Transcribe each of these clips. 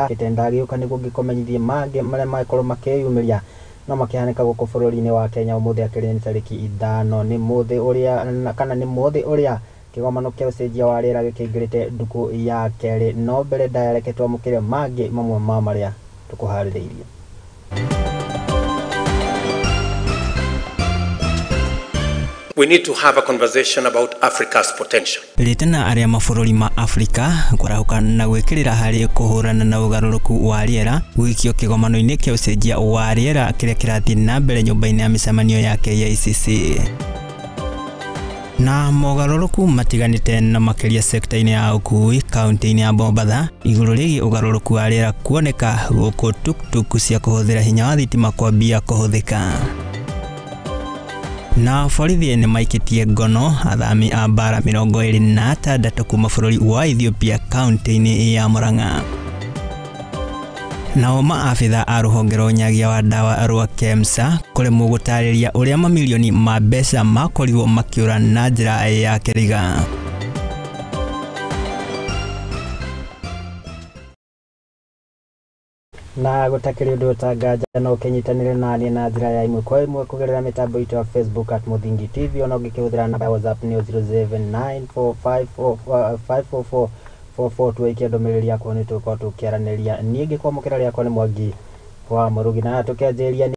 kitendagi ukani gugikomenyithie mage maria maikoro makeyumiria no makihanika guko bururi-ini wa Kenya umuthi akiri ni tariki 5 ni muthi uria kana ni muthi uria kigomano kia ucenjia wa riera gikingirite nduku ya keri no mbere direct twamukire mage mamwe ma maria tukuhaririirie. We need to have a conversation about Africa's potential. Ritana aria mabũrũri ma Afrika kũrahuka na gwĩkĩrĩra harĩ kũhũrana na ũgarũrũku wa rĩera gwikio kĩgomano-inĩ kĩa ũcenjia wa rĩera kĩrĩa kĩrathiĩ na mbere nyũmba-inĩ ya mĩcemanio ya KICC. Na mogarũrũku matiganĩte na makĩria sekta-inĩ ya ũkui kaunti-inĩ ya Mombasa igũrũ rĩgiĩ ũgarũrũku wa rĩera kuoneka gũkũ tuktuk cia kũhũthĩra hinya wa thitima kwambia kũhũthĩka. Na borithi nĩ maikitie ngono athami a bara 26 kuma bũrũri wa Ethiopia kaunti-inĩ ya Murang'a. Nao maabitha a rũhonge rwa ũnyagia wa ndawa rwa KEMSA kũremwo gũtarĩria ũrĩa mamilioni ma mbeca makorirwo makĩũra na njĩra ya kĩriga. Na gutakiri undu utangaja no kinyitanire nani na njira ya imwe kwa imwe kugerera mitambo itu ya Facebook @Muthingi TV ona ungikihũthĩra namba ya WhatsApp ni 0794554444 tuikia ndumiriri yakwa ni tukorwo tukiaraniria nie ngikwamukira riakwa ni Mwangi wa Murugi na tukianjiria ni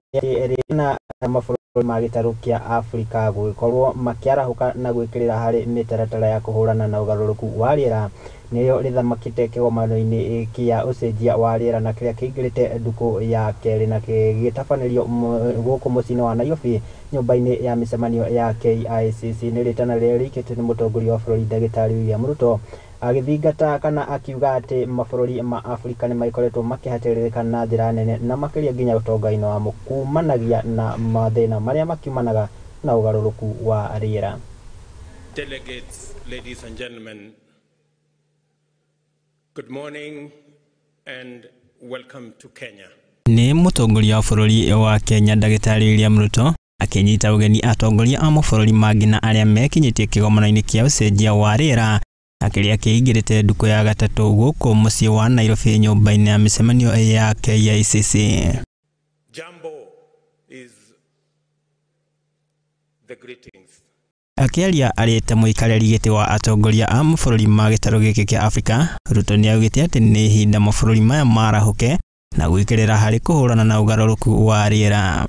na mabũrũri ma gĩtarũ kĩa Afrika gũgikorwo makiarahuka na gwĩkĩrĩra harĩ mĩtaratara ya kũhũrana na ũgarũrũku wa rĩera niyo rithamakite kĩgomano-inĩ kĩa ũcenjia wa rĩera na kĩrĩa kĩingĩrĩte nduku ya kerĩ na gĩgĩtabanĩrio gũkũ mũciĩ-inĩ wa Nairobi nyũmba-inĩ ya mĩcemanio ya KICC nĩ rĩtana rĩrĩa rĩikĩtio nĩ mũtongoria wa bũrũri Ndagĩtarĩ William Ruto agithingata kana akiuga atĩ mabũrũri ma Afrika nĩ maikoretwo makĩhatĩrĩrĩka na njĩra nene na makĩria nginya ũtonga-inĩ wa kumanagia na mathĩna marĩa makiumanaga na ũgarũrũku wa rĩera. Delegates, ladies and gentlemen, good morning and welcome to Kenya. Nĩ mũtongoria wa bũrũri wa Kenya Ndagĩtarĩ William Ruto akĩnyita ũgeni atongoria a mabũrũri mangĩ na arĩa mekinyĩtie kĩgomano-inĩ kĩa ũcenjia wa rĩera akĩrĩa kĩingĩrĩte nduku ya gatatũ gũkũ mũciĩ wa Nairobi nyũmba-inĩ ya mĩcemanio ya KICC. Jambo is the greetings. Akĩaria arĩ ta mũikarĩri gĩtĩ wa atongoria a mabũrũri ma gĩtarũ gĩkĩ kĩa Afrika, Ruto nĩaugĩte atĩ nĩ ihinda mabũrũri maya marahũke na gwĩkĩrĩra harĩ kũhũrana na ũgarũrũku wa rĩera.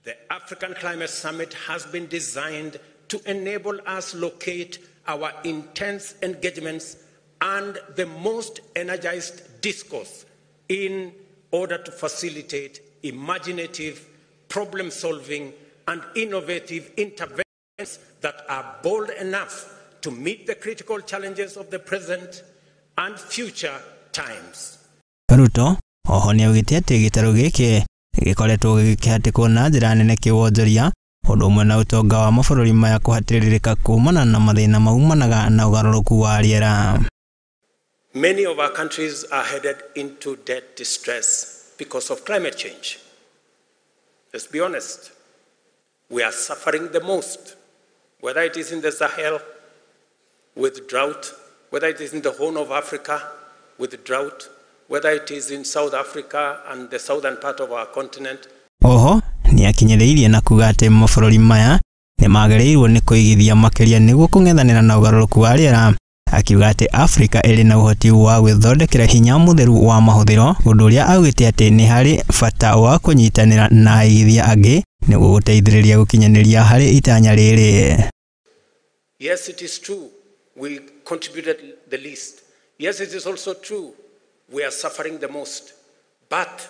The African Climate Summit has been designed to enable us locate our intense engagements and the most energized discourse in order to facilitate imaginative problem solving and innovative interventions that are bold enough to meet the critical challenges of the present and future times. Ruto oho nĩaugĩte atĩ gĩtarũ gĩkĩ gĩkoretwo gĩkĩhatĩkwo na njĩra nene kĩwonjoria ũndũ ũmwe na ũtonga wa mabũrũri maya kũhatĩrĩrĩka kumana na mathĩna maumanaga na ũgarũrũku wa rĩera. Many of our countries are headed into debt distress because of climate change. Let's be honest. We are suffering the most, whether it is in the Sahel with drought, whether it is in the Horn of Africa with drought, whether it is in South Africa and the southern part of our continent. Oho nĩakinyĩrĩirie na kuga atĩ mabũrũri maya nĩ magĩrĩirwo nĩ kũigithia makĩria nĩguo kũng'ethanĩra na ũgarũrũku wa rĩera, akiuga atĩ Afrika ĩrĩ na ũhoti wa gwĩthondekera hinya mũtheru wa mahũthĩro, ũndũ ũrĩa augĩte atĩ nĩ harĩ bata wa kũnyitanĩra na aigithia angĩ nĩguo gũteithĩrĩria gũkinyanĩria harĩ itanya rĩrĩ. Yes, it is true we contributed the least. Yes, it is also true we are suffering the most. But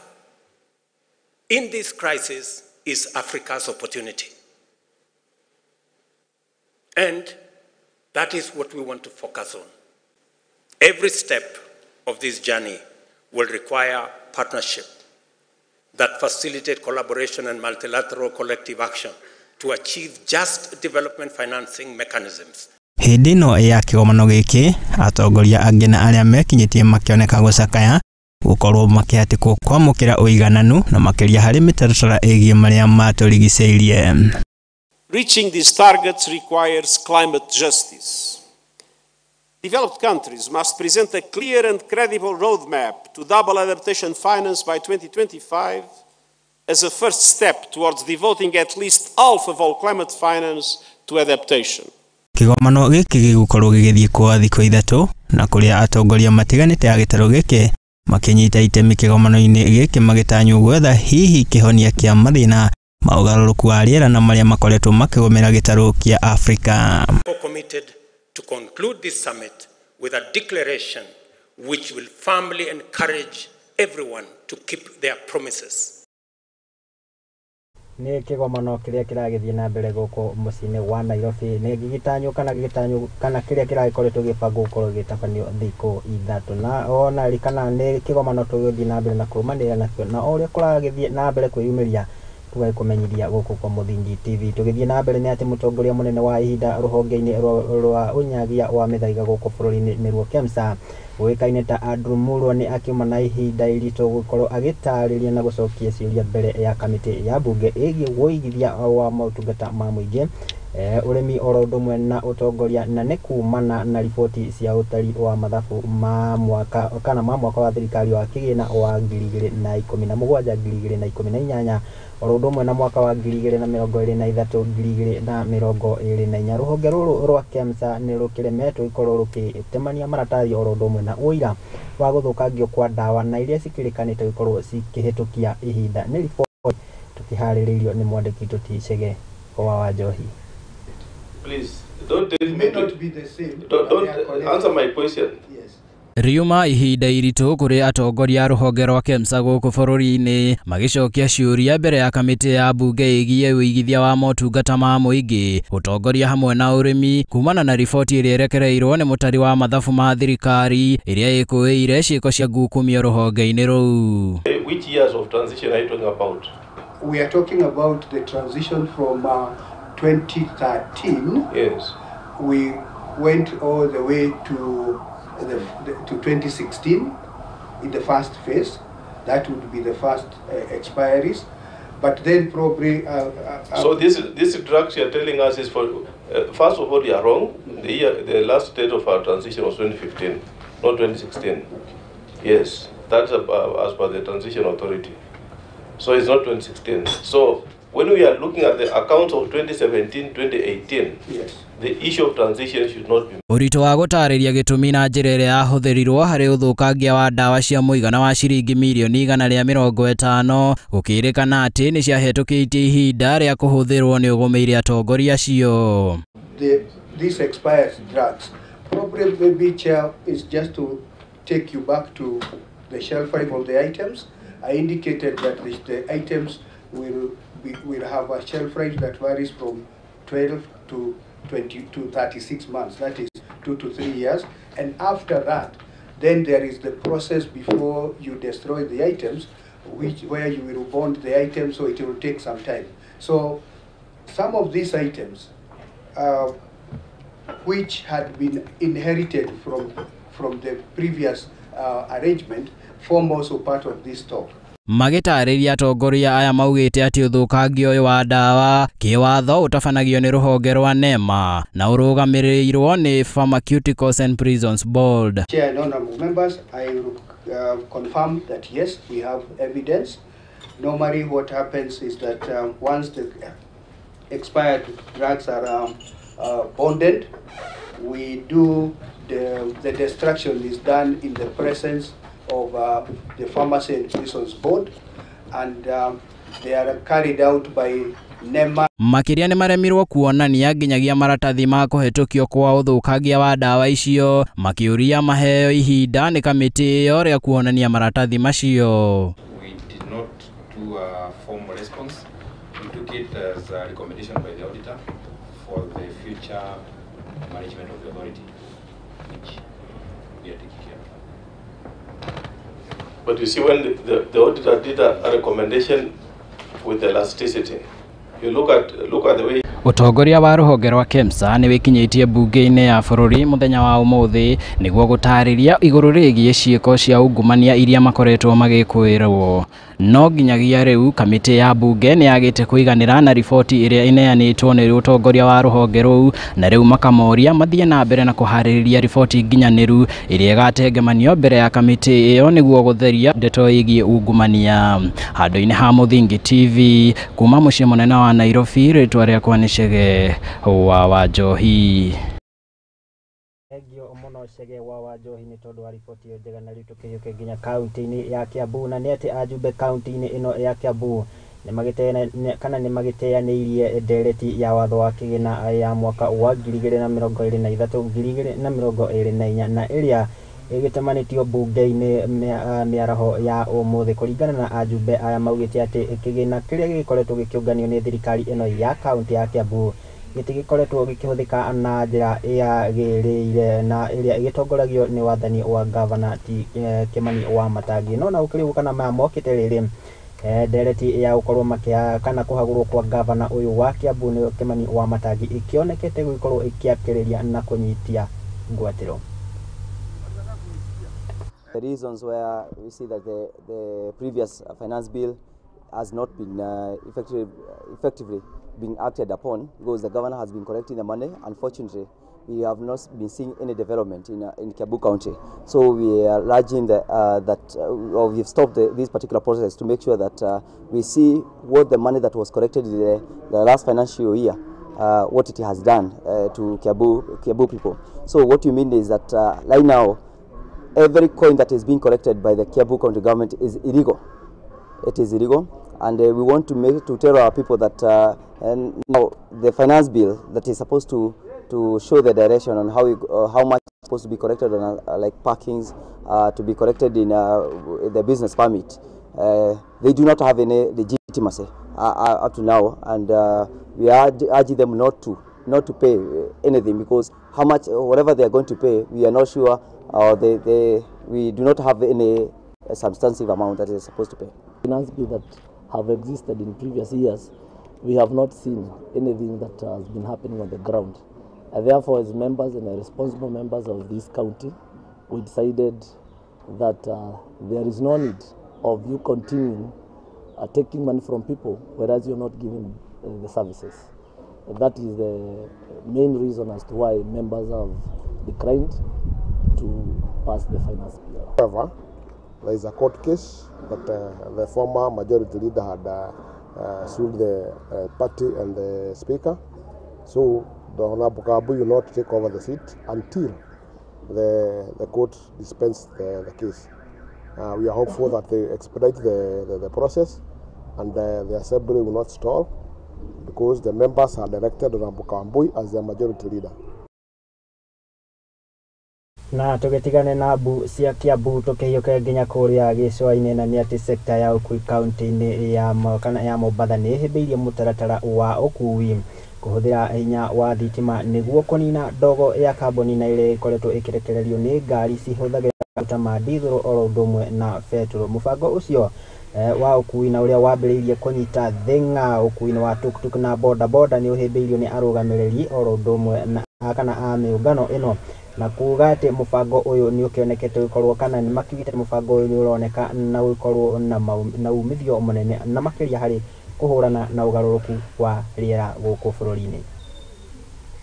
in this crisis is Africa's opportunity. And that is what we want to focus on. Every step of this journey will require partnership that facilitate collaboration and multilateral collective action to achieve just development financing mechanisms. Hĩndĩ ĩno ya kĩgomano gĩkĩ atongoria angĩ na arĩa mekinyĩtie makĩoneka gũcakaya gũkorwo makĩhatĩkwo kwamũkĩra ũigananu na makĩria harĩ mĩtaratara ĩgiĩ marĩa matũrigicĩirie. Reaching these targets requires climate justice. Developed countries must present a clear and credible roadmap to double adaptation finance by 2025 as a first step towards devoting at least half of all climate finance to adaptation. Kĩgomano gĩkĩ gĩgũkorwo gĩgĩthiĩ kwa thikũ ithatũ na kũrĩa atongoria matiganĩte a gĩtarũ gĩkĩ makĩnyita itemi kĩgomano-inĩ gĩkĩ magĩtanywo gwetha hihi kĩhonia kĩa mathĩna ma ũgarũrũku wa rĩera na marĩa makoretwo makĩgũmĩra gĩtarũ kĩa Afrika. Committed to conclude this summit with a declaration which will firmly encourage everyone to keep their promises. Nĩ kĩgomano kĩrĩa kĩragĩthiĩ na mbere gũkũ mũciĩ-inĩ wa Nairobi nĩ gĩgĩtanywo kana kĩrĩa kĩragĩkoretwo gĩbangwo gũkorwo gĩtabanio thikũ ithatũ na ona kana nĩ kĩgomano tũgũthiĩ na mbere na kũrũmanĩrĩra nakĩo na ũrĩa kũragĩthiĩ na mbere kwĩyumĩria tũgakũmenyithia gũkũ kwa Mũthingi TV. Tũgĩthiĩ na mbere nĩ atĩ mũtongoria mũnene wa ihinda rũhonge-inĩ rwa ũnyagia wa mĩthaiga gũkũ bũrũri-inĩ nĩruo KEMSA ũĩkaine ta Andrew Murwa nĩ akiuma na ihinda iritũ gũkorwo agĩtarĩria na gũcokia ciũria mbere ya kamĩtĩ ya mbunge ĩgiĩ wũigithia wa motungata ma mũingĩ ũrĩmi oro ũndũ ũmwe na ũtongoria na nĩ kumana na riboti cia ũtari wa mathabu ma mwaka wa thirikari wa kĩgĩna wa 2017 2018 oro ũndũ ũmwe na mwaka wa 2023 2024. Rũhonge rũrũ rwa KEMSA nĩ rũkĩremetwo ikorwo rũkĩtemania maratathi oro ũndũ ũmwe na ũira wa gũthũkangio kwa ndawa na iria cikĩrĩkanĩte gũkorwo cikĩhĩtũkia ihinda. Nĩ riboti tũkĩharĩrĩirio nĩ mwandĩki Tũticege wa Njohi. Please, don't answer my question. Yes. Riuma ihinda iritũ kũrĩ atongoria a rũhonge rwa KEMSA gũkũ bũrũri-inĩ magĩcokia ciũria mbere ya kamĩtĩ ya mbunge ĩgiĩ wĩigithia wa motungata ma mũingĩ ũtongoria hamwe na ũrĩmi kumana na riboti ĩrĩa ĩrekereirwo nĩ mũtari wa mathabu ma thirikari ĩrĩa ĩkũĩire ciĩko cia ngukumio rũhonge-inĩ rũu. Which years of transition are you talking about? We are talking about the transition from 2013. Yes. We went all the way to 2016 in the first phase. That would be the first expiries. But then probably... so this drugs you are telling us is for... first of all, you are wrong. The last date of our transition was 2015, not 2016. Yes, that's as per the transition authority. So it's not 2016. So when we are looking at the accounts of 2017, 2018, yes, the issue of transition should not be... Ũritũ wa gũtarĩria gĩtũmi na njĩra ĩrĩa yahũthĩrirwo harĩ ũthũkangia wa ndawa cia mũigana wa ciringi mirioni 150 gũkĩrĩkana atĩ nĩ ciahĩtũkĩtie ihinda rĩa kũhũthĩrwo nĩ ũgũmĩire atongoria acio. These expired drugs, probably maybe chair is just to take you back to the shelf life of the items. I indicated that the items will have a shelf life that varies from 12 to 36 months. That is 2 to 3 years. And after that, then there is the process before you destroy the items, where you will bond the items, so it will take some time. So some of these items, which had been inherited from the previous arrangement, form also part of this stock. Magĩtarĩria atongoria aya maugĩte atĩ ũthũkangio ũyũ wa ndawa kĩwatho ũtabanagio nĩ rũhonge rwa NEMA na ũrũgamĩrĩirwo nĩ Pharmaceuticals and Prisons Board. Chair and honorable members, I confirm that yes, we have evidence. Normally what happens is that once the expired drugs are bonded, we do the destruction is done in the presence of the Pharmacy and Prisons Board, and they are carried out by NEMA. Makĩria nĩ maremirwo kuonania nginyagia maratathi ma kũhetũkio kwa ũthũkangia wa ndawa icio makĩũria maheo ihinda nĩ kamĩtĩ ĩyo rĩa kuonania maratathi macio. We did not do a formal response. We took it as a recommendation by the auditor for the future management of the authority, which we are taking care of. But you see, when the auditor did a recommendation with elasticity, you look at the way... Utongoria wa ruhonge rwa KEMSA ni wikinyitie bunge-ini ya bururi muthenya wa umuthi niguo gutariria iguru rigie ciiko cia ungumania iria makoretwo magikwirwo. No nginyagia riu kamiti ya bunge ni yagite kuiganira na riboti iria ineanitwo ni utongoria wa ruhonge ruu, na riu makamoria mathie na mbere na kuhaririria riboti nginyaniru iria igatengemanio mbere ya kamiti iyo niguo gutheria ndeto igie ungumania. Handu-ini ha Muthingi TV kuma mucii munene wa Nairobi, ritwa riakwa ni Chege wa Njohi. Egio muno Chege wa Njohi ni tondu wa riboti iyo njega, na riu tukiyuke nginya kaunti-ini ya Kiambu, na ni ati ajumbe kaunti-ini ino ya Kiambu ni magiteaniirie ndereti ya watho wa kigina ya mwaka wa 2023 2024 na iria igitemanitio bunge-ini miaraho ya umuthi. Kuringana na ajumbe aya maugite ati kigina kiria gikoretwo gikiunganio ni thirikari ino ya kaunti ya Kiambu gitigikoretwo gikihuthika na njira yagiriire na iria igitongoragio ni wathani wa governor Kimani wa Matangi. No na ukirigukana maya mokite riri ndereti ya gukorwo makia kana kuhagurwo kwa governor uyu wa Kiambu ni Kimani wa Matangi ikionekete gukorwo ikiakiriria na kunyitia ngwatiro. The reasons where we see that the previous finance bill has not been effectively being acted upon because the governor has been collecting the money. Unfortunately, we have not been seeing any development in Kiambu County. So we are urging we've stopped this particular process to make sure that we see what the money that was collected in the last financial year, what it has done to Kiambu people. So what you mean is that right now, every coin that is being collected by the Kiambu County government is illegal. It is illegal, and we want to tell our people that now the finance bill that is supposed to show the direction on how much is supposed to be collected on like parkings to be collected in the business permit. They do not have any legitimacy up to now, and we are urging them not to pay anything because whatever they are going to pay, we are not sure. We do not have any substantive amount that is supposed to pay. Finance bill that have existed in previous years, we have not seen anything that has been happening on the ground. And therefore, as members and responsible members of this county, we decided that there is no need of you continuing taking money from people, whereas you're not giving the services. That is the main reason as to why members have declined to pass the finance bill. However, there is a court case that the former majority leader had sued the party and the speaker. So the Honorable Kabu will not take over the seat until the court dispenses the case. We are hopeful that they expedite the process and the assembly will not stall because the members had elected Honorable Kabu as their majority leader. Na tugetigane na cia Kiambu tukihioke nginya kuria gicwa-ini, na ni ati sekta ya ukui kaunti-ini ya Mombatha ni himbiirie mutaratara wa ukui kuhuthira hinya wa thitima niguo kunina ndogo ya kaboni na ile ikoretwo ikirekererio ni ngari cihuthagira maguta ma dithero oro undu umwe na petrol. Mubango ucio wa ukui na uria wambiriirie kunyita thinga ukui-ini wa tuktuk na boda ni uhimbiirio ni arugamiriri oro undu umwe na kana a miungano ino, na kuga ati mubango uyu ni ukionekete gukorwo kana ni makigite mubango uyu ni uroneka na gukorwo na umithio munene na makiria hari kuhurana na ugaruruku wa riera guku bururi-ini.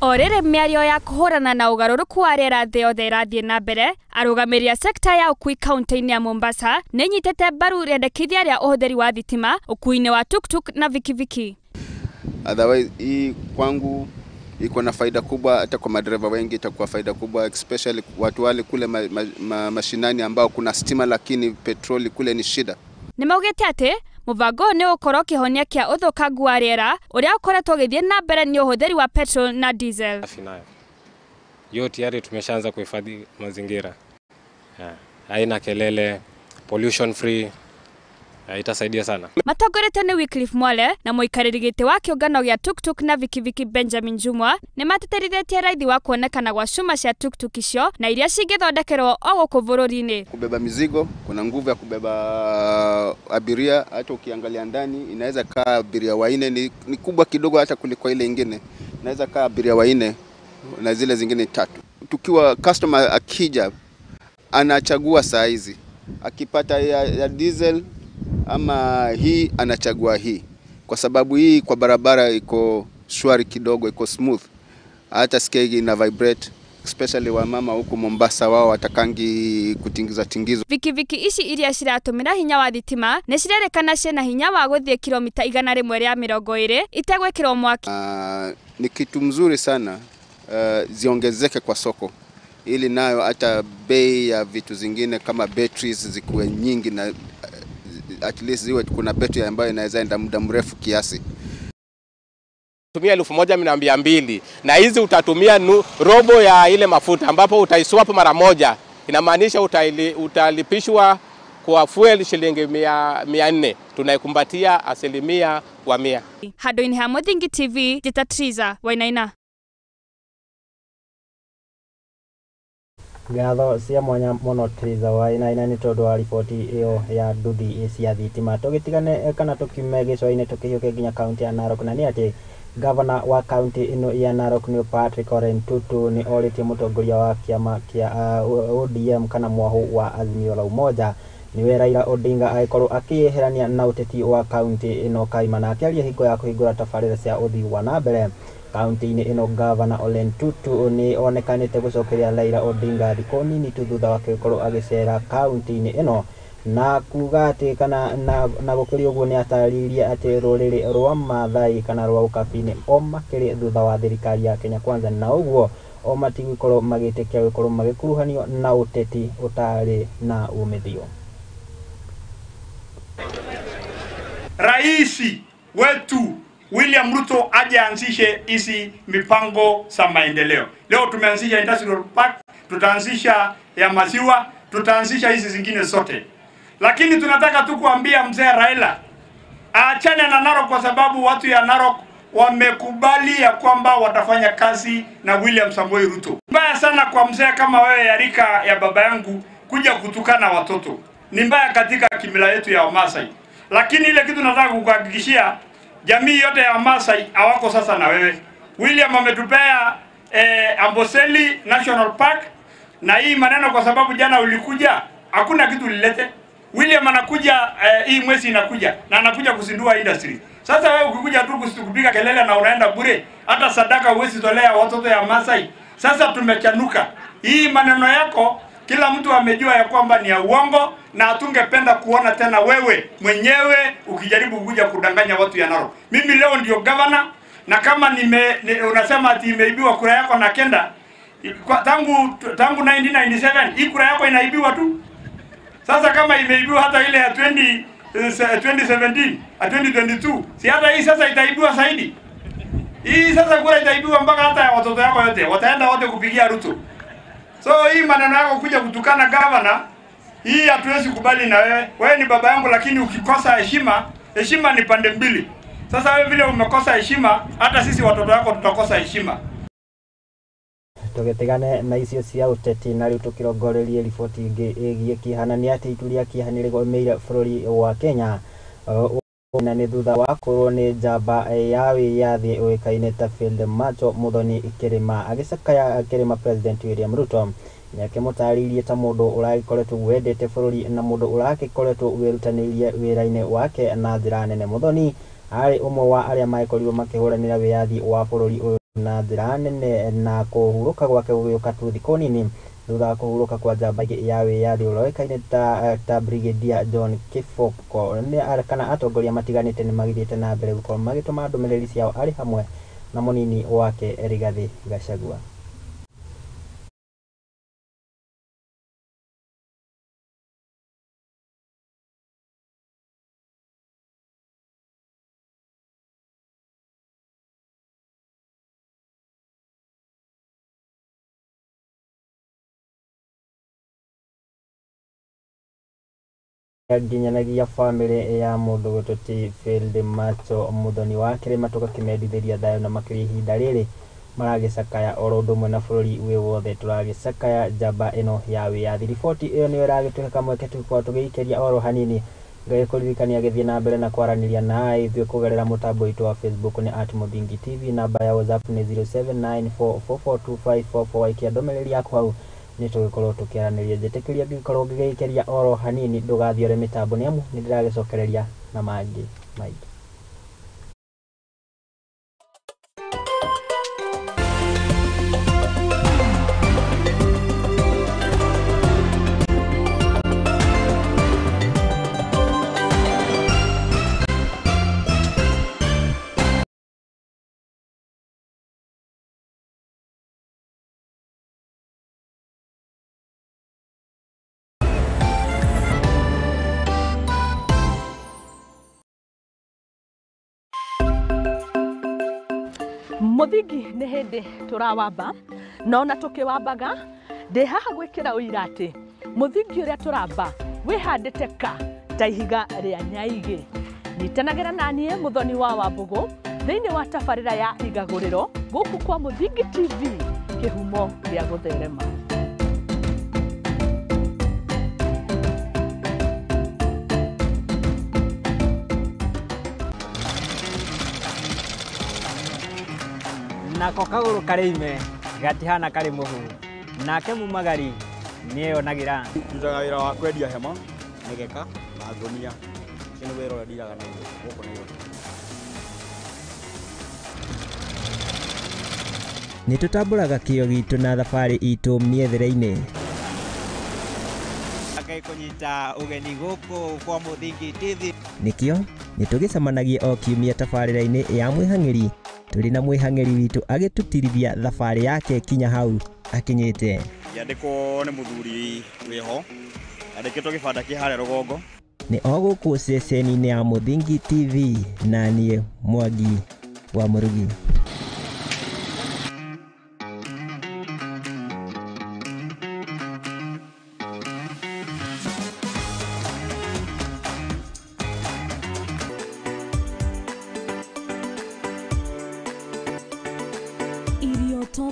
Orere miario ya kuhurana na ugaruruku wa riera thĩ yothe irathie na mbere, arugamĩrĩri sekta ya ukui kaunti-ini ya Mombasa nĩ nyitete mbaru rendekithia rĩa ũhũthĩri wa thitima ukui-ini wa tuktuk na vikiviki. Otherwise hii kwangu iko na faida kubwa, hata kwa madereva wengi itakuwa faida kubwa, especially watu wale kule mashinani ambao kuna stima lakini petroli kule ni shida. Nimaugite ati mubango ni ukorwo kihonia kia uthukangu wa riera uria ukoretwo githie na mbere ni uhuthiri wa petrol na diesel. Yote tayari tumeshaanza kuhifadhi mazingira. Haina kelele, pollution free. itasaidia sana. Matongorete ni Wycliffe Mwale na muikariri giti wa kiungano gia tuktuk na vikiviki Benjamin Jumwa ni mateterithitie raithi wa kuonekana gwa cuma cia tuktuk icio na iria cingithondekerwo o guku bururi-ini. Kubeba mizigo, kuna nguvu ya kubeba abiria, hata ukiangalia ndani inaweza kaa abiria waine, ni kubwa kidogo hata kuliko ile nyingine. Inaweza kaa abiria waine na zile zingine 3. Tukiwa customer akija anachagua saa hizi. Akipata ya diesel ama hii anachagua hii. Kwa sababu hii kwa barabara iko shwari kidogo, iko smooth. Hata skegi ina vibrate, especially wa mama huko Mombasa wao watakangi kutingiza tingizo. Vikiviki ici iria ciratumira hinya wa thitima ni cirerekana ciena hinya wa guthie kilomita 120 itegwikirwo mwaki. Ni kitu mzuri sana ziongezeke kwa soko ili nayo hata bei ya vitu zingine kama batteries zikuwe nyingi na at least ziwe kuna battery ambayo inaweza enda muda mrefu kiasi. Tumia 1200 na hizi utatumia robo ya ile mafuta ambapo utaiswap mara moja, inamaanisha utalipishwa kwa fuel shilingi 400. Tunaikumbatia 100%. Handu-ini ha Muthingi TV, Jitatriza Wainaina. Ngatho cia mwanya muno Triza Wainaina ni tondu wa riboti iyo ya nduthi cia thitima. Tugitigane kana tukiume gico-ini tukihiuke nginya kaunti ya Narok, na ni ati Gavana wa kaunti ino ya Narok ni Patrick Ole Ntutu ni oritie mutongoria wa kiama kia ODM kana mwahu wa Azimio la Umoja niwe Raila Odinga aikorwo akiyeherania na uteti wa kaunti ino kaimana akiaria hingo ya kuhingura tabarĩra cia uthii wa nambere kaunti-ini ino. Gavana Ole Ntutu ni onekanite gucokeria Raila Odinga thikũ nini tu thutha wake gukorwo agicera kaunti-ini ino na kuga ati kana na gukiria uguo ni ataririe ati ruriri rwa Maathai kana rwa ukabini o makiri thutha wa thirikari ya Kenya Kwanza, na uguo o matigwikorwo magitikia gukorwo magikuruhanio na uteti utari na umithio. Raisi wetu William Ruto aje anzishe hizi mipango za maendeleo. Leo tumeanzisha industrial park, tutaanzisha ya maziwa, tutaanzisha hizi zingine zote. Lakini tunataka tu kuambia mzee Raila aachane na Narok, kwa sababu watu ya Narok wamekubali ya kwamba watafanya kazi na William Samoei Ruto. Mbaya sana kwa mzee kama wewe ya rika ya baba yangu kuja kutukana watoto. Ni mbaya katika kimila yetu ya Wamasai. Lakini ile kitu nataka kukuhakikishia, jamii yote ya Wamasai hawako sasa na wewe. William ametupea Amboseli National Park, na hii maneno kwa sababu jana ulikuja hakuna kitu lilete. William anakuja hii mwezi inakuja na anakuja kuzindua industry. Sasa wewe ukikuja tu kupiga kelele na unaenda bure, hata sadaka huwezi tolea watoto ya Masai. Sasa tumechanuka. Hii maneno yako kila mtu amejua ya kwamba ni ya uongo, na hatungependa kuona tena wewe mwenyewe ukijaribu kuja kudanganya watu ya Narok. Mimi leo ndio governor, na kama unasema ati imeibiwa kura yako na Kenda, tangu 1997 hii kura yako inaibiwa tu. Sasa kama imeibiwa hata ile ya 2017, 2022, si hata hii sasa itaibiwa zaidi. Hii sasa kura itaibiwa mpaka hata ya watoto yako yote, wataenda wote kupigia Ruto. So hii maneno yako kuja kutukana governor, hii hatuwezi kubali na wewe. Wewe ni baba yangu, lakini ukikosa heshima, heshima ni pande mbili. Sasa wewe vile umekosa heshima, hata sisi watoto wako tutakosa heshima. Tugitigane na icio cia uteti na riu tukirongorerie riboti ingi igie kihanania ati itu ria kihanire gomeire bururi wa Kenya na ni thutha wa kurwo ni njamba ya wiyathi uikaine ta Field Macho Muthoni Kirima agicakaya Kirima President William Ruto niakimutaririe ta mundu uragikoretwo wendete bururi na mundu uragikoretwo wirutanirie wira-ini wake na njira nene. Muthoni ari umwe wa aria maikorirwo makihuranira wiyathi wa bururi uyu na njira nene, na kuhuruka gwake gugiuka tu thikũ nini thutha wa kuhuruka kwa njamba ya wiyathi uroikaine ta Brigadier John Kiboko. Ni kana atongoria matiganite ni magithiite na mbere gukorwo magituma ndumiriri ciao ari hamwe na munini wake Rigathi Gachagua. nginyanagia family ya mundu gututi Field Macho muthoni wa kirima tukakimendithĩria thayo na makĩria ihinda rĩrĩ maragĩcakaya oro ũndũ ũmwe na bũrũri wĩ wothe turagĩcakaya njamba ĩno ya wĩyathi. Riboti ĩyo nĩyo ĩragĩtuĩka kamweke tũgĩkorwo tũgĩikĩria oro hanini ngagĩkũririkania gĩthiĩ na mbere na kwaranĩria na ithuĩ kũgerera mũtambo witũ wa Facebook ni @Muthingi TV, namba ya WhatsApp ni 0794442544 waikia ndũmĩrĩri yaku hau nĩ tũgĩkorwo tũkĩaranĩria. Njĩtĩkĩria ngĩkorwo ngĩgĩikĩria oro hanini ndũgathiĩ ore mĩtambo nĩamu nĩ ndĩragĩcokereria na mangĩ maingĩ. Muthingi nĩ hĩndĩ tũrawamba nona tũkĩwambaga ndĩ haha gwĩkĩra ũira atĩ mũthingi ũrĩa tũramba wĩhandĩte ka ta ihiga rĩa nyaigĩ. Nyitanagĩra naniĩ Mũthoni wa Wambũgũ thĩinĩ wa tabarĩra ya igagũrĩro gũkũ kwa Muthingi TV, kĩhumo gĩa gũtherema. Nako kagũrũ karĩime gatihana karĩ mũhu, nake mumagari nĩeyonagira. Ndutaga wĩra wa kwendia hema, mĩgeka na ngũnia. Ũcio nĩ wĩra ũrĩa ndiraga naguo gũkũ Nairobi. Nĩtũtambũraga kĩyo gitũ na thabarĩ itũ mĩethere-inĩ. Kũnyita ũgeni gũkũ kwa Muthingi TV. Nĩkĩo nĩtũgĩcemanagia o kiumia tabarĩra-inĩ ya mwĩhang'ĩri, tũrĩ na mwĩhang'ĩri witũ agĩtũtirithia thabarĩ yake kinya hau akinyĩte. Yandĩkwo nĩ mũthuri wĩho, andĩkĩtwo gĩbanda kĩ harĩa rũgongo. Nĩ o gũkũ ceceni-inĩ ya Muthingi TV na niĩ Mwangi wa Murugi.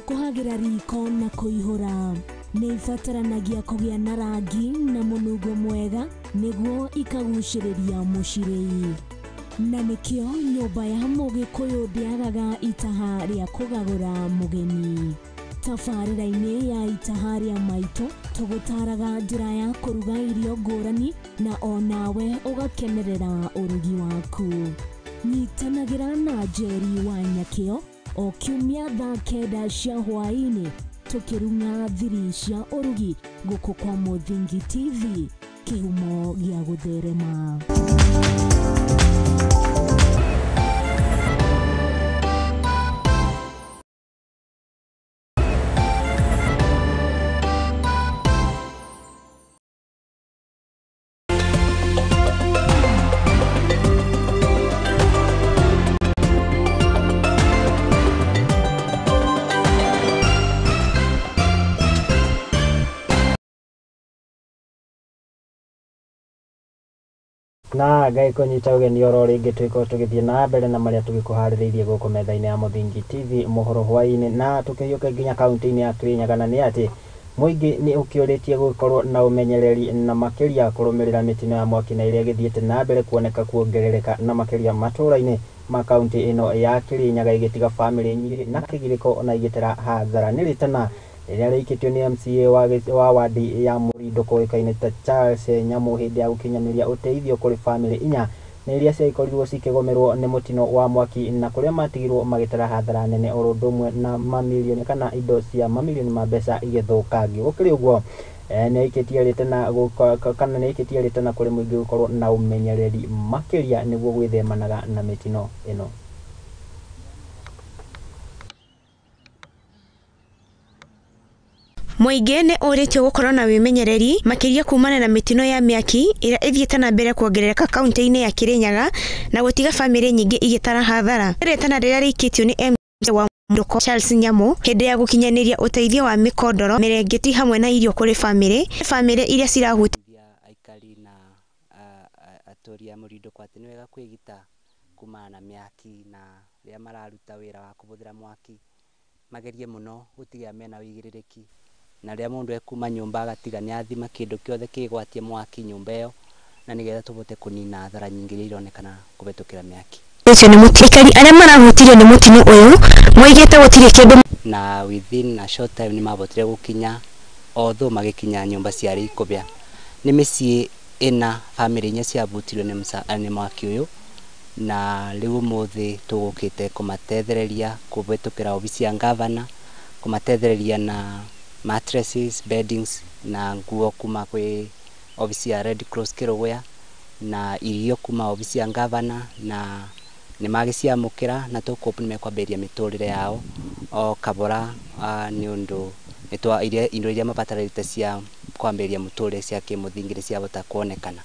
Kuhagira riko na kuihura nĩ ibataranagia kũgĩa na rangi na mũnungo mwega nĩguo ikagucĩrĩria mũcirĩi. Na nĩkĩo nyũmba ya Mũgĩkũyũ ndĩagaga itaha rĩa kũgagũra mũgeni. Tabarĩra-inĩ ya itaha rĩa maitũ tũgũtaraga njĩra ya kũruga irio ngũrani na onawe ũgakenerera ũrugi waku. Nyitanagĩra na Njeri wa Nyakĩo o kiumia thaa 9 cia hwaĩ-inĩ tũkĩrunga thiri cia ũrugi gũkũ kwa Muthingi TV, kĩhumo gĩa gũtherema. Na ngai kũnyita ũgeni oro rĩngĩ twĩkorwo tũgĩthiĩ na mbere na marĩa tũgĩkũharĩrĩirie gũkũ metha-inĩ ya Muthingi TV Mohoro Hwaiini, na tũkĩhiũka nginya kaunti-inĩ ya Kirinyaga, na nĩ atĩ mũingĩ nĩ ũkĩũrĩtie gũkorwo na ũmenyereri na makĩria kũrũmĩrĩra mĩtino ya mwaki na ĩrĩa ĩgĩthiĩte na mbere kuoneka kuongerereka na makĩria matũũra-inĩ ma kaunti ĩno ya Kirinyaga, igĩtiga famĩlĩ nyingĩ na kĩgirĩko na igĩtera hathara. Nĩ rĩtana rĩrĩa rĩikĩtio nĩ MCA wa wadi ya Mũrindo kũĩkaine ta Charles Nyamũ hĩndĩ ya gũkinyanĩria ũteithio kũrĩ famĩlĩ 4 na iria ciakorirwo cikĩgomerwo nĩ mũtino wa mwaki na kũrĩa matigirwo magĩtara hathara nene oro ũndũ ũmwe na mamirioni kana indo cia mamirioni ma mbeca igĩthũkangio. Gũkĩrĩ ũguo nĩ aikĩtie rĩtana kũrĩ mũingĩ gũkorwo na ũmenyereri makĩria nĩguo gwĩthemanaga na mĩtino ĩno. Mũingĩ nĩ ũrĩtio gũkorwo na wĩmenyereri makĩria kumana na mĩtino ya mĩaki ĩrĩa ĩthiĩte na mbere kuongerereka kaunti-inĩ ya Kirinyaga na gũtiga famĩlĩ nyingĩ igĩtara hathara. Rĩtana rĩrĩa rĩikĩtio nĩ MCA wa Mũrindo Charles Nyamũ hĩndĩ ya gũkinyanĩria ũteithio wa mĩkondoro, mĩrengeti hamwe na irio kũrĩ famĩlĩ iria cirahutĩra aikari na atũria mũrindo kwa atĩ nĩ wega kwĩgita kumana na mĩaki na rĩrĩa mararuta wĩra wa kũhũthĩra mwaki magerie mũno gũtiga mena ũigĩrĩrĩki na rĩrĩa mũndũ ekuma nyũmba agatiga nĩ athima kĩndũ kĩothe kĩgwatie mwaki nyũmba ĩyo na nĩgetha tũbote kũnina hathara nyingĩ iria ironekana kũhetũkĩra mĩaki. Icio nĩ mũtikari arĩa marahutirio nĩ mũtino ũyũ moigĩte gũtirĩ kĩndũ na within a short time nĩ mabotire gũkinya although magĩkinya nyũmba ciarĩ ikũbĩa. Nĩ mĩciĩ ĩna family inya ciabutirio nĩ mwaki ũyũ na rĩu ũmũthĩ tũgũkĩte kũmatethereria kũhetũkĩra obici ya gavana, kũmatethereria na mattresses, beddings na nguo kuma kwĩ obici ya Red Cross Kĩrũgũya na irio kuma obici ya gavana na nĩ magĩciamũkĩra na tũkũbu nĩ mekwambĩrĩria mĩtũrĩre yao o kabora nĩ ũndũ indo iria mabatarĩte cia kwambĩrĩria mũtũrĩre cia kĩmũthingĩ ciahota kuonekana.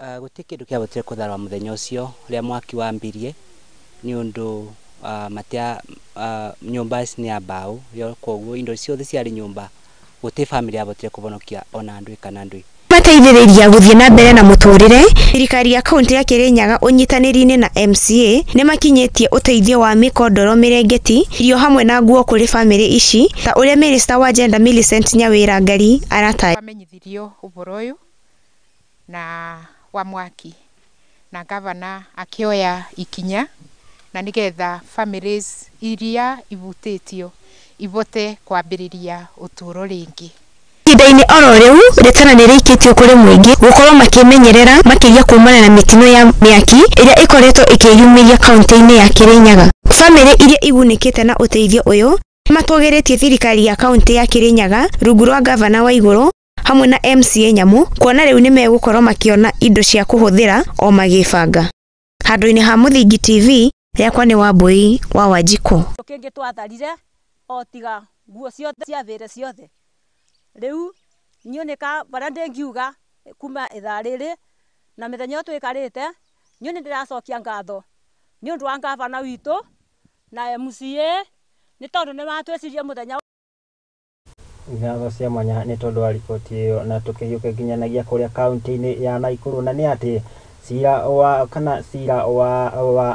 Gũtirĩ kĩndũ kĩahotire kũthara mũthenya ũcio rĩrĩa mwaki wambirie nĩ ũndũ nyũmba nĩ ya mbaũ koguo indo ciothe ciarĩ nyũmba gũtirĩ family yahotire kũhonokia ona ndui kana ndui. Mateithĩrĩria gũthiĩ na mbere na mũtũrĩre, thirikari ya kaunti ya Kĩrĩnyaga ũnyitanĩri-inĩ na MCA nĩ makinyĩtie ũteithio wa mĩkondoro mĩrengeti, irio hamwe na nguo kũrĩ family ici ta ũrĩa Minister wa Gender Millicent Nyawĩra Ngari arataja. Wamenyithirio ũhoro ũyũ na wa mwaki na gavana akĩoya ikinya na nĩgetha families iria ibutĩtio ibote kwambĩrĩria ũtũũro rĩngĩ. Ihinda-inĩ oro rĩu rĩtana nĩ rĩikĩtio kũrĩ mũingĩ gũkorwo makĩmenyerera makĩria kumana na mĩtino ya mĩaki ĩrĩa ĩkoretwo ĩkĩyumĩria kaunti-inĩ ya Kĩrĩnyaga. Family iria igunĩkĩte na ũteithio ũyũ matũgĩrĩtie thirikari ya kaunti ya Kĩrĩnyaga rungu rwa gavana wa igũrũ hamwe na MCA Nyamũ kuona rĩu nĩ megũkorwo makĩona indo cia kũhũthĩra o magĩbanga. Handũ-inĩ ha Mũthingi TV yakwa nĩ Wambui wa Wanjikũ. Kĩngĩ twatharire o tiga nguo ciothe ciathĩre ciothe. Rĩu nyoneka bara ndĩngiuga kuma ithaa rĩrĩ na mĩthenya twĩkarĩte nĩ ndĩracokia ngatho nĩ ũndũ wa gavana witũ na MCA nĩ tondũ nĩ matwĩcirie mũthenya. Ngatho cia mwanya nĩ tondũ wa riboti ĩyo na tũkĩhiũke nginyanagia kũrĩa kaunti-inĩ ya Naikuru na nĩ atĩ cira wa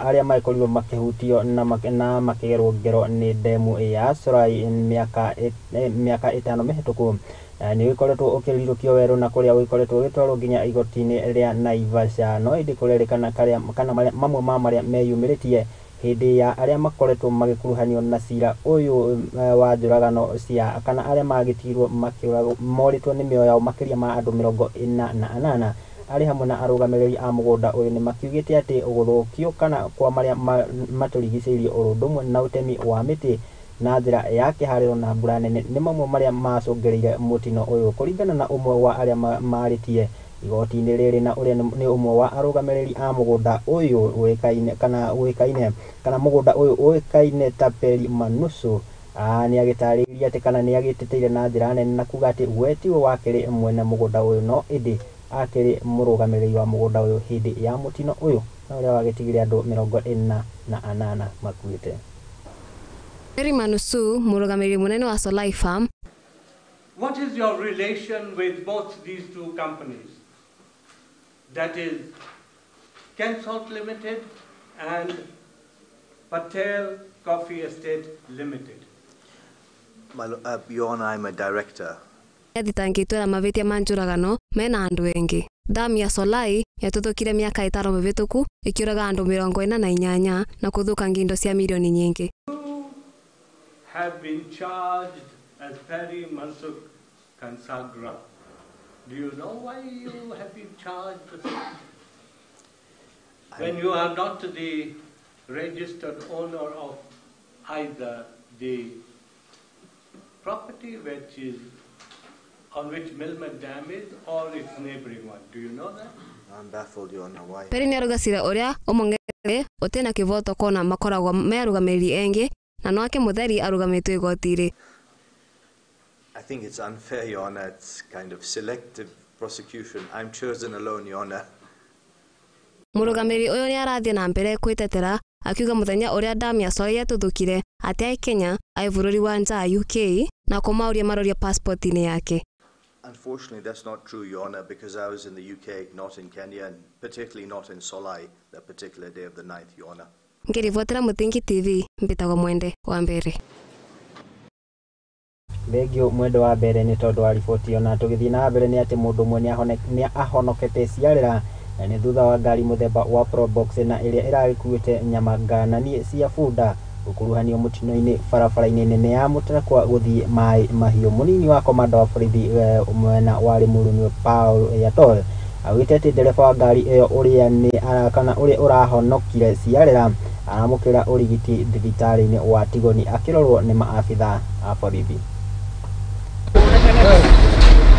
arĩa makorirwo makĩhutio na makĩgerwo ngero nĩ ndemu ya Solai mĩaka 5 mĩhĩtũku nĩ ũkoretwo ũkĩrirũkio werũ na kũrĩa ũkoretwo ũgĩtwarwo nginya igoti-inĩ rĩa Naivasha no ĩndĩ kũrerĩkana kana mamwe ma marĩa meyumĩrĩtie hĩndĩ ya arĩa makoretwo magĩkuruhanio na cira ũyũ wa njũragano cia kana arĩa magĩtigirwo morĩtwo nĩ mĩoyo yao makĩria ma andũ 48 arĩ hamwe na arũgamĩrĩri a mũgũnda ũyũ nĩ makiugĩte atĩ gũthũkio kana kwa marĩa matũrigicĩirie ũrũndũmwe na ũtemi wa mĩtĩ na njĩra ya kĩharĩro na mbura nene nĩ mamwe marĩa macũngĩrĩire mũtino ũyũ kũringana na ũmwe wa arĩa marĩtie igoti-inĩ rĩrĩ na ũrĩa nĩ ũmwe wa arũgamĩrĩri a mũgũnda ũyũ kana mũgũnda ũyũ ũĩkaine ta Peri Manusu nĩ agĩtarĩirie atĩ kana nĩ agĩteteire na njĩra nene na kuga atĩ we tiwe wakĩrĩ mwene mũgũnda ũyũ no ĩndĩ akĩrĩ mũrũgamĩrĩri wa mũgũnda ũyũ hĩndĩ ya mũtino ũyũ na ũrĩa wagĩtigire andũ 48 makuĩte. Peri Manusu, mũrũgamĩrĩri mũnene wa Solai Farm. What is your relation with both these two companies? That is Kensalt Limited and Patel Coffee Estate Limited. Your Honor, I'm a director. Yathitangĩtwo na mahĩtia ma njũragano mena andũ engĩ. Damu ya Solai yatũthũkire mĩaka 5 mĩhĩtũku ĩkĩũraga andũ 48 na kũthũkangia indo cia milioni nyingĩ. You have been charged as Peri Mansukh Kansagra. Do you know why you have been charged when you are not the registered owner of either the property which is on which Milman Dam is or its neighboring one? Do you know that? I'm baffled, Your Honor. Why? Peri nĩ arugacira ũrĩa ũmongere ũtena kĩvoto kona makoragwo merũgamĩrĩri engĩ na no ake mũtheri arũgamĩtwo igoti-rĩ. I think it's unfair, Your Honor. It's kind of selective prosecution. I'm chosen alone, Your Honor. Mũrũgamĩrĩri ũyũ nĩ arathiĩ na mbere kwĩtetera akiuga mũthenya ũrĩa damu ya Solai yatũthũkire atĩ ai Kenya ai bũrũri wa nja UK na kũmauria maroria passport-inĩ yake. Unfortunately, that's not true, Your Honor, because I was in the UK, not in Kenya, and particularly not in Solai, that particular day of the 9th, Your Honor. Ngiribotera Mutingi TV, mbitagwo Mwende wa mbere. Thengio Mwende wa mbere nĩ tondũ wa riboti ona tũgĩthiĩ na mbere nĩ atĩ mũndũ ũmwe nĩ ahonokete ciarĩra na nĩ thutha wa ngari mũthemba wa Probox na ĩrĩa ĩragĩkuĩte nyama ngananie cia bunda gũkuruhanio mũtino-inĩ barabara-inĩ nene ya Mũtarakwa gũthiĩ Maĩ Mahiũ. Mũnini wa komanda wa borithi mwena wa Limuru nĩ Paul Yatol augĩte atĩ ndereba wa ngari ĩyo ũrĩa ũrahonokire ciarĩra aramũkĩra ũrigiti thibitarĩ-inĩ wa Tigoni akĩrorwo nĩ maabitha a borithi.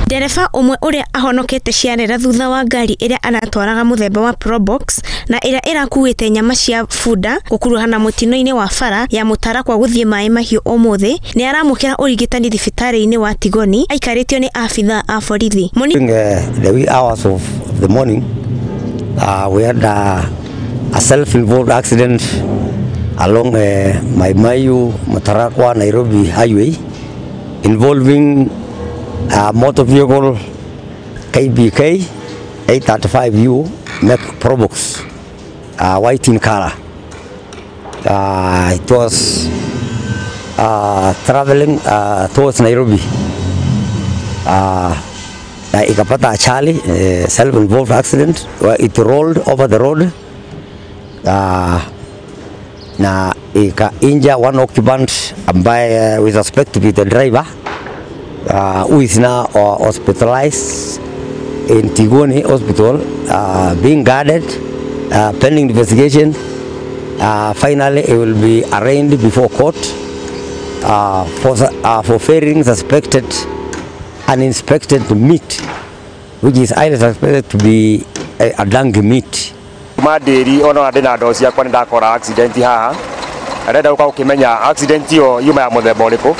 Ndereba umwe ũrĩa ahonokete ciarĩra thutha wa ngari ĩrĩa aratwaraga mũthemba wa Probox na ĩrĩa ĩrakuĩte nyama cia bunda gũkuruhana mũtino-inĩ wa bara ya Mũtarakwa gũthiĩ Maĩ Mahiũ ũmũthĩ nĩ aramũkĩra ũrigitani thibitarĩ-inĩ wa Tigoni aikarĩtio nĩ abitha a borithi. During the wee hours of the morning, we had a self-involved accident along Maĩ Mahiũ Mũtarakwa Nairobi highway involving a motor vehicle KBK 835U Mac Probox, white in color. It was traveling towards Nairobi. Ikapata ajali, self-involved accident where it rolled over the road na ika injure one occupant ambaye we suspect to be the driver. Who is now hospitalized in Tigoni Hospital, being guarded, pending investigation. Finally, it will be arraigned before court for fairing suspected uninspected meat, which is highly suspected to be a dung meat. Maderi ona ndina ndoci yakwa ni ndakora accident haha arenda uka ukimenya accident yo yuma ya muthemba uriku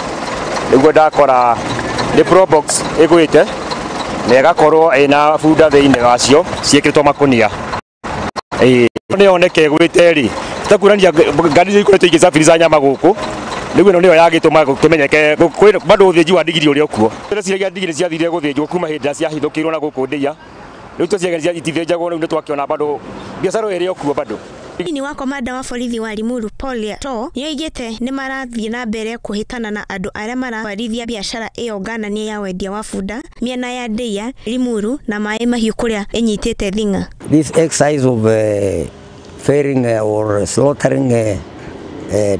niguo ndakora the Probox igwite na igakorwo ina bunda thiini wacio ciekitwo makunia ni oneke igwite ri takurania ngari ikurete igisafiriza nyama guku niguo no niyo yagituma kimenyeke bado uthiji wa digiri uri okuo ciria digiri ciathire guthinjwo kuma hinda cia hithukirwo na guku ndia riu tuciega cia itithĩnjagwo riu nitwakiona bado biacara ĩrĩ okuo bado. Mũnini wa komanda wa borithi wa Limuru Paul Yatol nĩoigĩte nĩ marathiĩ na mbere kũhĩtana na andũ arĩa maratwarithia biacara ĩyo ngananie ya wendia wa bunda mĩena ya Ndeia, Limuru na Maĩ Mahiũ kũrĩa ĩnyitĩte thing'a. This exercise of fairing or slaughtering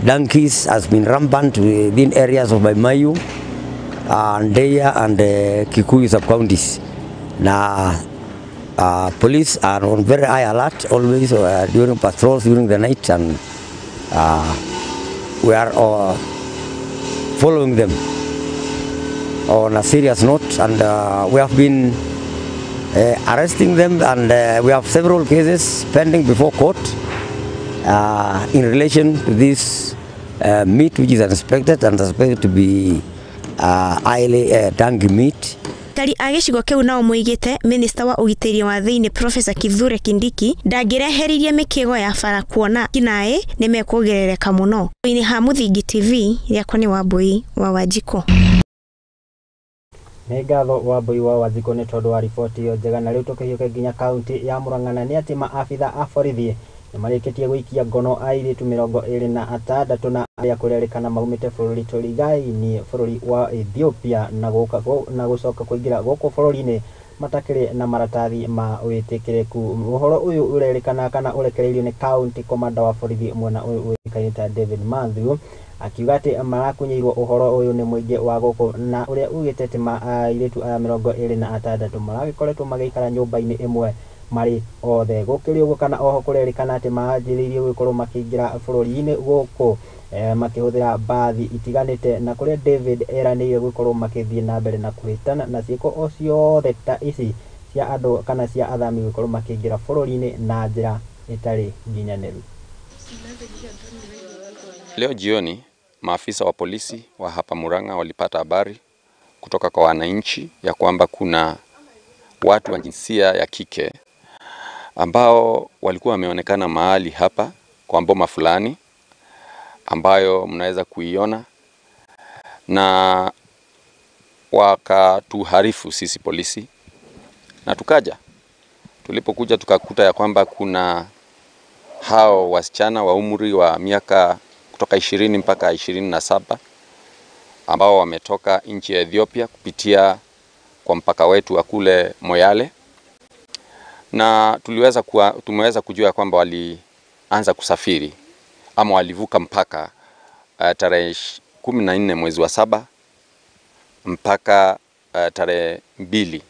donkeys has been rampant within areas of Maĩ Mahiũ, Ndeia and Kikuyu sub-counties. Now, police are on very high alert always during patrols during the night, and we are following them on a serious note, and we have been arresting them, and we have several cases pending before court in relation to this meat which is unsuspected and suspected to be highly dung meat. Aikari a gĩcigo kĩu nao moigĩte minista wa ũgitĩri wa thĩinĩ Professor Kithure Kindiki ndangĩreheririe mĩkĩgo ya bara kuona kinaĩ nĩ mekuongerereka mũno. Ini ha Mũthingi TV rĩakwa nĩ Wambui wa Wanjikũ. Nĩ ngatho Wambui wa Wanjikũ nĩ tondũ wa riboti ĩyo njega, na rĩu tũkĩhiũke nginya kaunti ya Murang'a nĩ atĩ maabitha a borithi nĩ marĩkĩtie gũikia ngono airĩtu 26 na arĩa kũrerĩkana maumĩte bũrũri tũrigainie bũrũri wa Ethiopia na gũcoka kũingĩra gũkũ bũrũri-inĩ matakĩrĩ na maratathi ma wĩtĩkĩrĩku. Ũhoro ũyũ ũrerĩkana kana ũrekereirio nĩ county commander wa borithi mwena ũyũ ũĩkaine ta David Mathew akiuga atĩ marakunyĩirwo ũhoro ũyũ nĩ mũingĩ wa gũkũ, na ũrĩa ugĩte atĩ airĩtu aya 26 maragĩkoretwo magĩikara nyũmba-inĩ ĩmwe marĩ othe. Gũkĩrĩ ũguo kana oho kũrerĩkana atĩ manjĩrĩirie gũkorwo makĩingĩra bũrũri-inĩ gũkũ makĩhũthĩra mbathi itiganĩte, na kũrĩa David eranĩire gũkorwo makĩthiĩ na mbere na kũhĩtana na ciĩko o ciothe ta ici cia andũ kana cia athami gũkorwo makĩingĩra bũrũri-inĩ na njĩra ĩtarĩ nginyanĩru. Leo jioni maafisa wa polisi wa hapa Murang'a walipata habari kutoka kwa wananchi ya kwamba kuna watu wa jinsia ya kike ambao walikuwa wameonekana mahali hapa kwa mboma fulani ambayo mnaweza kuiona, na wakatuharifu sisi polisi na tukaja. Tulipokuja tukakuta ya kwamba kuna hao wasichana wa umri wa miaka kutoka 20 mpaka 27 ambao wametoka nchi ya Ethiopia kupitia kwa mpaka wetu wa kule Moyale, na tumeweza kujua kwamba walianza kusafiri ama walivuka mpaka tarehe 14 mwezi wa 7 mpaka tarehe 2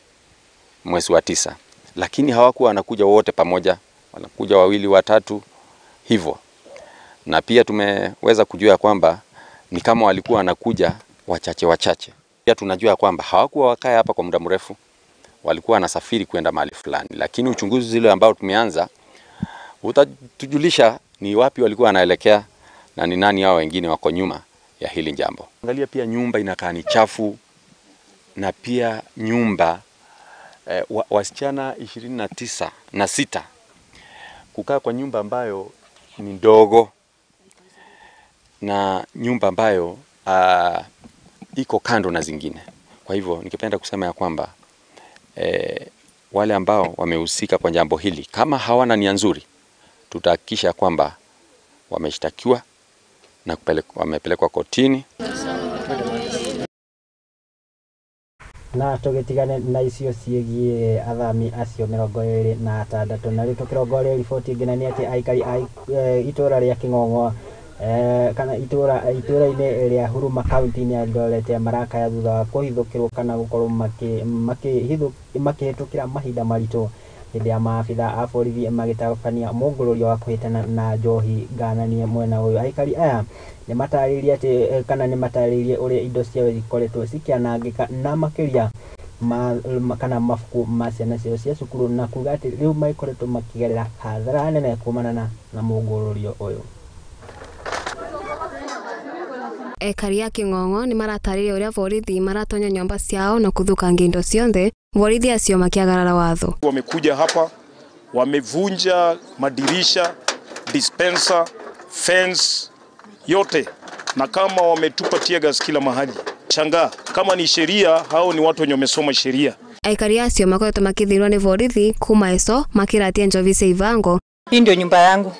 mwezi wa 9, lakini hawakuwa wanakuja wote pamoja, wanakuja wawili watatu hivyo. Na pia tumeweza kujua kwamba ni kama walikuwa wanakuja wachache. Pia tunajua kwamba hawakuwa wakae hapa kwa muda mrefu, walikuwa wanasafiri kwenda mahali fulani, lakini uchunguzi zile ambao tumeanza utatujulisha ni wapi walikuwa wanaelekea na ni nani hao wengine wako nyuma ya hili jambo. Angalia pia nyumba inakaa ni chafu, na pia nyumba wasichana 29 kukaa kwa nyumba ambayo ni ndogo na nyumba ambayo iko kando na zingine. Kwa hivyo ningependa kusema ya kwamba wale ambao wamehusika kwa jambo hili, kama hawana nia nzuri, tutahakikisha kwamba wameshtakiwa na wamepelekwa kotini. Na tugitigane na icio ciegie athami acio 26 na ritukirongoria riboti ngina ni ati aikari itura ria King'ong'o kana itura-ini ria Huruma kaunti-ini ya Eldoret marakaya thutha wa kuhithukirwo kana gukorwo makihitukira mahinda maritu hindi ya maabitha a borithi magitabania mungururio wa kuhitana na njohi ngananie mwena uyu. Aikari aya ni mataririe ati kana ni mataririe uria indo ciao ikoretwo cikianangika na makiria kana mafuku ma ciana ciao cia cukuru, na kuga ati riu maikoretwo makigerera hathara nene kumana na mungururio uyu. Aikari a King'ong'o ni marataririe uria borithi maratonya nyumba ciao na kuthukangia indo ciothe, borithi acio makiagarara watho. Wamekuja hapa, wamevunja madirisha, dispenser, fence yote, na kama wametupa tear gas kila mahali. Shangaa kama ni sheria, hao ni watu wenye wamesoma sheria. Aikari acio makoretwo makithirwo ni borithi kuma eso makiratia njovi cia Ivango. Hii ndio nyumba yangu.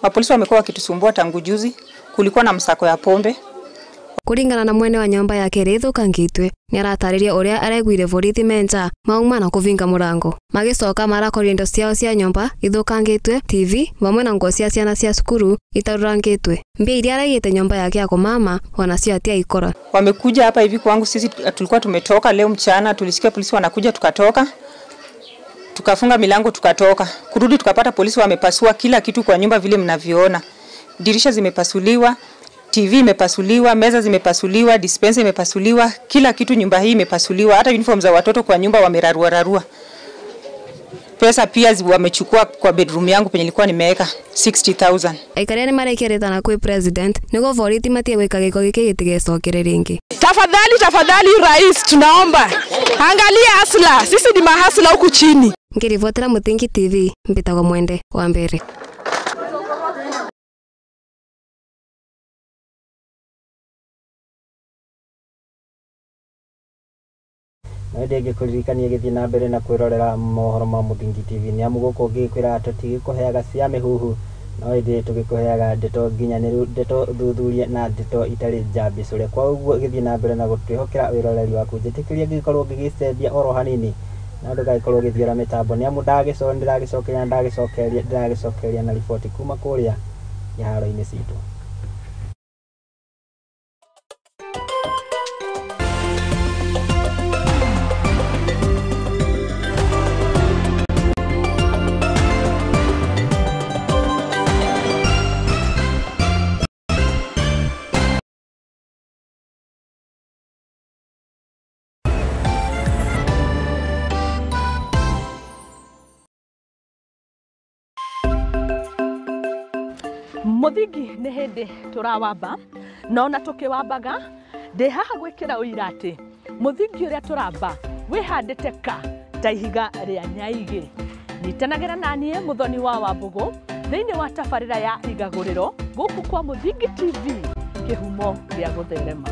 Mapolisi wamekuwa wakitusumbua tangu juzi, kulikuwa na msako ya pombe. Kuringana na mwene wa nyumba yake rithukangitwe, ni aratariria uria areguire borithi menja mauma na kuvinga murango. Magicoka marakoria indo ciao cia nyumba ithukangitwe, TV vamwe na nguo cia ciana cia cukuru itarurangitwe. Mbia iria araigite nyumba yake ya kumama wanacio atia ikora. Wamekuja hapa hivi kwangu, sisi tulikuwa tumetoka leo mchana, tulisikia polisi wanakuja, tukatoka. Tukafunga milango tukatoka. Kurudi tukapata polisi wamepasua kila kitu kwa nyumba vile mnavyoona. Dirisha zimepasuliwa, TV imepasuliwa, meza zimepasuliwa, dispenser imepasuliwa, kila kitu nyumba hii imepasuliwa, hata uniform za watoto kwa nyumba wamerarua. Pesa pia wamechukua kwa bedroom yangu penye nilikuwa nimeweka 60,000. Aikari ni marekeretana kwa president niko borithi matie gwika giko giki gitigecokere ringi. Tafadhali rais, tunaomba angalia hasla, sisi ni mahasla huku chini. Ngirivotera Mutingi TV, mbitagwo Mwende wa mbere. Ndege kuririkania githii na mbere na kwirorera mohoro ma Mutingi TV ni amuguko gikwira tutigukuheaga cia mihuhu no indi tugikuheaga ndeto nginyaniru, ndeto thuthuria na ndeto itari njambicure. Kwa uguo githii na mbere na gutwihokera wiroreri waku njitikiria gikorwo gigicembia oro hanini na ndugagikorwo githiora mitambo ni amu ndiragicokeria na riboti kuma kuria iharo-ini citu. Muthingi nĩ hĩndĩ tũrawamba no na tũkĩwambaga ndĩ haha gwĩkĩra ũira atĩ mũthingi ũrĩa tũramba wĩhandĩte ta ihiga rĩa nyaigĩ. Nyitanagĩra na niĩ Mũthoni wa Wambũgũ thĩinĩ wa tabarĩra ya igagũrĩro gũkũ kwa Mũthingi TV, kĩhumo gĩa gũtherema.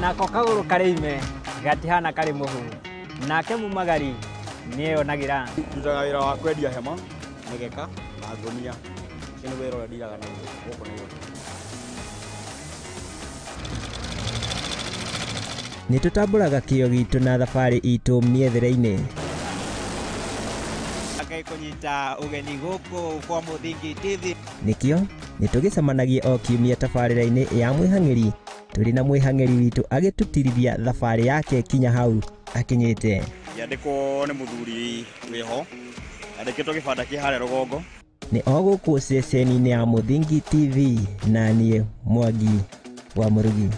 nako kagũrũ karĩ ime gatihana karĩ mũhu nake mumagari nĩeyonagira. Ndutaga wĩra wa kwendia hema, mĩgeka na ngũnia. Ũcio nĩ wĩra ũrĩa ndiraga naguo gũkũ Nairobi. Nĩtũtambũraga kĩyo gitũ na thabarĩ itũ mĩethere-inĩ. Kũnyita ũgeni gũkũ kwa Mũthingi TV. Nĩkĩo nĩtũgĩcemanagia o kiumia tabarĩra-inĩ ya mwĩhang'ĩri tũrĩ na mwĩhang'ĩri witũ agĩtũtirithia thabarĩ yake kinya hau akinyĩte. Yandĩkwo nĩ mũthuri wĩho, yandĩkĩtwo kĩbanda kĩ harĩa rũgongo. Nĩ o gũkũ ceceni-inĩ ya Mũthingi TV na niĩ Mwangi wa Murugi.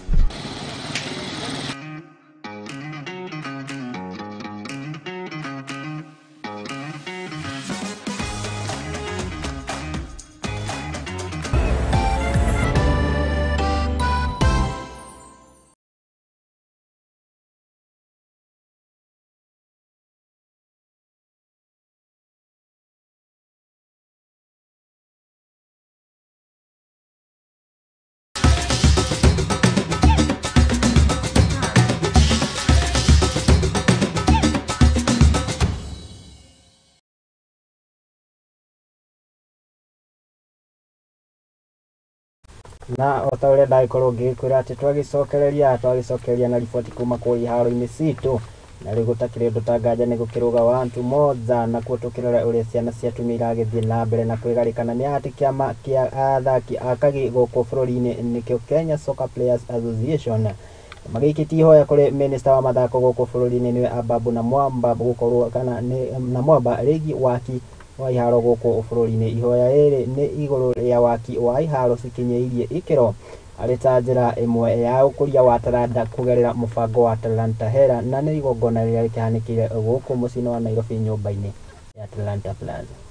Na o ta ũrĩa ndagĩkorwo ngĩkwĩra atĩ twagicokereria na riboti kuma kwa iharo-inĩ citũ na rĩu gũtakĩrĩ ũndũ tanganja nĩ gũkĩrũga wantu moja na kuo tũkĩrora ũrĩa ciana cia atumia iragĩthiĩ na mbere na kwĩgarĩkana nĩ atĩ kĩama kĩa athaki a kagi gũkũ bũrũri-inĩ nĩkĩo Kenya Soccer Players Association magĩikĩtie ihoya kũrĩ minista wa mathako gũkũ bũrũri-inĩ nĩwe Ababu na Mwamba gũkorwo kana na Mwamba rĩgi waki wa iharo gũkũ bũrũri-inĩ. Ihoya rĩrĩ nĩ igũrũ rĩa waki wa iharo cikinyĩirie ikĩro arĩ ta njĩra ĩmwe ya ũkũria wa talanta kũgerera mũbango wa Talanta Hera na nĩ igongona rĩrĩa rĩkĩhanĩkĩire gũkũ mũciĩ wa Nairobi nyũmba-inĩ ya Talanta Plaza.